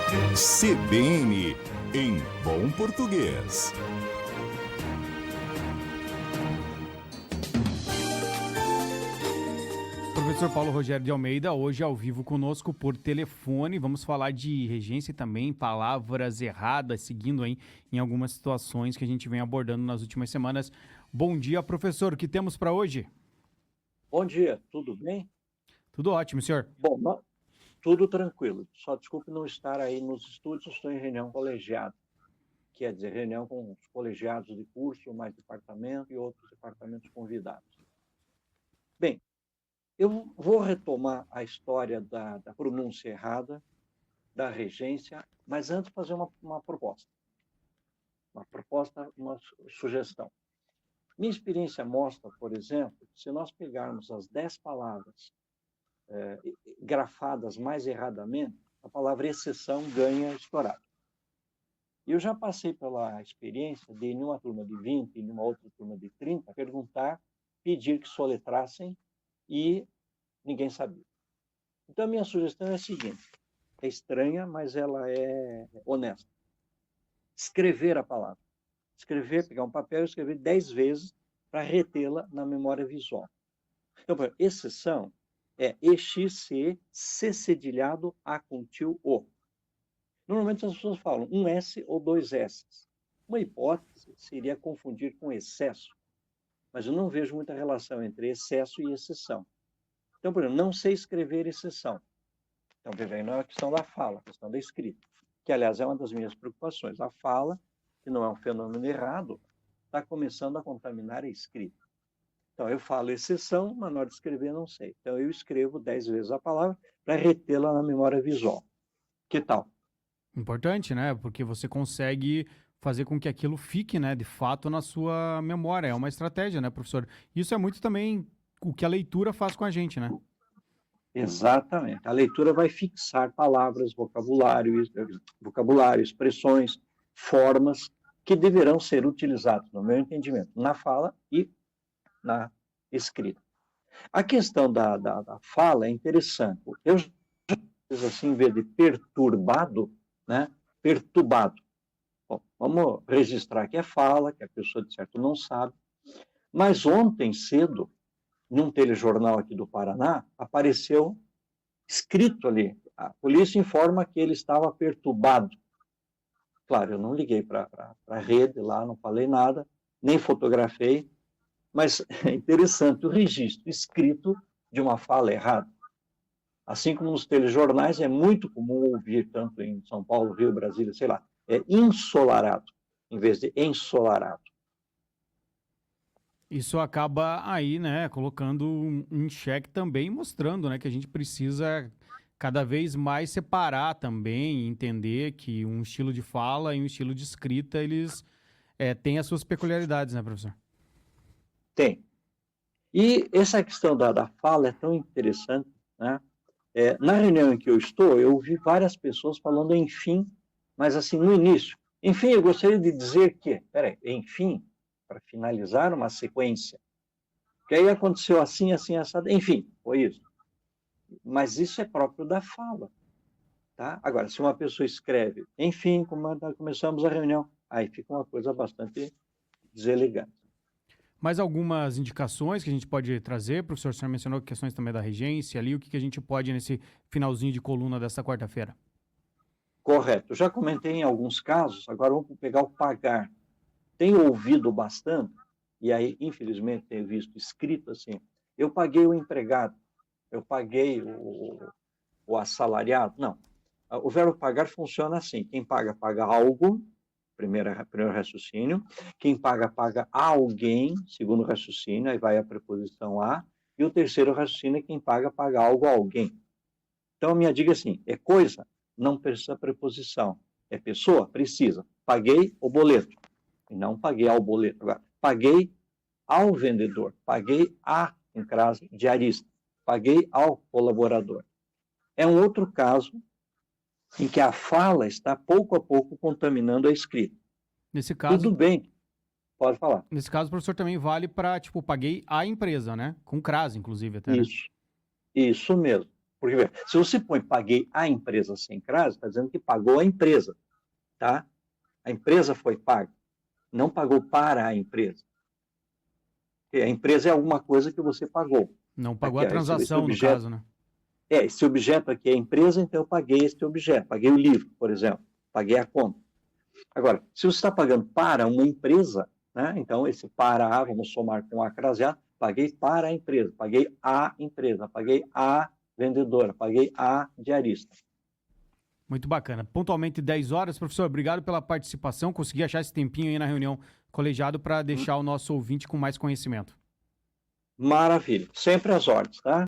CBN, em bom português. Professor Paulo Rogério de Almeida, hoje ao vivo conosco por telefone. Vamos falar de regência e também palavras erradas, seguindo aí em algumas situações que a gente vem abordando nas últimas semanas. Bom dia, professor. O que temos para hoje? Bom dia, tudo bem? Tudo ótimo, senhor. Bom, tudo tranquilo. Só desculpe não estar aí nos estúdios, estou em reunião colegiada. Quer dizer, reunião com os colegiados de curso, mais departamento e outros departamentos convidados. Bem, eu vou retomar a história da pronúncia errada, da regência, mas antes fazer uma proposta. Uma sugestão. Minha experiência mostra, por exemplo, que se nós pegarmos as 10 palavras grafadas mais erradamente, a palavra exceção ganha estourado. E eu já passei pela experiência de, em uma turma de 20, em uma outra turma de 30, perguntar, pedir que soletrassem e ninguém sabia. Então, a minha sugestão é a seguinte, é estranha, mas ela é honesta. Escrever a palavra. Escrever, pegar um papel e escrever 10 vezes para retê-la na memória visual. Então, por exemplo, exceção é EXC, C cedilhado, A com tio, O. Normalmente as pessoas falam um S ou dois S. Uma hipótese seria confundir com excesso, mas eu não vejo muita relação entre excesso e exceção. Então, por exemplo, não sei escrever exceção. Então, veja, não é a questão da fala, a questão da escrita, que, aliás, é uma das minhas preocupações. A fala, que não é um fenômeno errado, está começando a contaminar a escrita. Então, eu falo exceção, mas na hora de escrever não sei. Então, eu escrevo 10 vezes a palavra para retê-la na memória visual. Que tal? Importante, né? Porque você consegue fazer com que aquilo fique, né, de fato na sua memória. É uma estratégia, né, professor? Isso é muito também o que a leitura faz com a gente, né? Exatamente. A leitura vai fixar palavras, vocabulário, expressões, formas que deverão ser utilizadas, no meu entendimento, na fala e na escrita. A questão da fala é interessante. Eu já fiz assim, em vez de perturbado, né? Perturbado. Bom, vamos registrar que é fala, que a pessoa de certo não sabe. Mas ontem cedo, num telejornal aqui do Paraná, apareceu escrito ali, a polícia informa que ele estava perturbado. Claro, eu não liguei para a rede lá, não falei nada, nem fotografei, mas é interessante o registro escrito de uma fala errada. Assim como nos telejornais, é muito comum ouvir, tanto em São Paulo, Rio, Brasília, sei lá, é ensolarado, em vez de ensolarado. Isso acaba aí, né, colocando em xeque também, mostrando, né, que a gente precisa cada vez mais separar também, entender que um estilo de fala e um estilo de escrita, eles têm as suas peculiaridades, né, professor? Tem. E essa questão da fala é tão interessante, né? Na reunião em que eu estou, eu ouvi várias pessoas falando enfim, mas assim, no início. Enfim, eu gostaria de dizer que, enfim, para finalizar uma sequência. Que aí aconteceu assim, assim, assado, enfim, foi isso. Mas isso é próprio da fala, tá? Agora, se uma pessoa escreve, enfim, começamos a reunião, aí fica uma coisa bastante deselegante. Mais algumas indicações que a gente pode trazer, professor? O senhor mencionou questões também da regência ali, o que a gente pode nesse finalzinho de coluna desta quarta-feira? Correto. Eu já comentei em alguns casos, agora vamos pegar o pagar. Tenho ouvido bastante, e aí, infelizmente, tenho visto escrito assim, eu paguei o empregado, eu paguei o assalariado. Não. O verbo pagar funciona assim, quem paga, paga algo, primeiro raciocínio, quem paga, paga a alguém, segundo raciocínio, aí vai a preposição a, e o terceiro raciocínio é quem paga, paga algo a alguém. Então, a minha dica é assim, é coisa, não precisa preposição. É pessoa, precisa. Paguei o boleto, e não paguei ao boleto. Agora, paguei ao vendedor, paguei a, em caso, diarista, paguei ao colaborador. É um outro caso em que a fala está pouco a pouco contaminando a escrita. Nesse caso, Tudo bem, pode falar. nesse caso, o professor também vale para, tipo, paguei a empresa, né? Com crase, inclusive, até, né? Isso mesmo. Porque se você põe paguei a empresa sem crase, está dizendo que pagou a empresa, tá? A empresa foi paga, não pagou para a empresa. Porque a empresa é alguma coisa que você pagou. Não pagou Aqui, a transação, esse objeto, no caso, né? Esse objeto aqui é a empresa, então eu paguei este objeto. Paguei o livro, por exemplo. Paguei a conta. Agora, se você está pagando para uma empresa, né? Então esse para a, vamos somar com a craseado, paguei para a empresa, paguei a empresa, paguei a vendedora, paguei a diarista. Muito bacana. Pontualmente 10 horas. Professor, obrigado pela participação. Consegui achar esse tempinho aí na reunião colegiado para deixar o nosso ouvinte com mais conhecimento. Maravilha. Sempre às ordens, tá?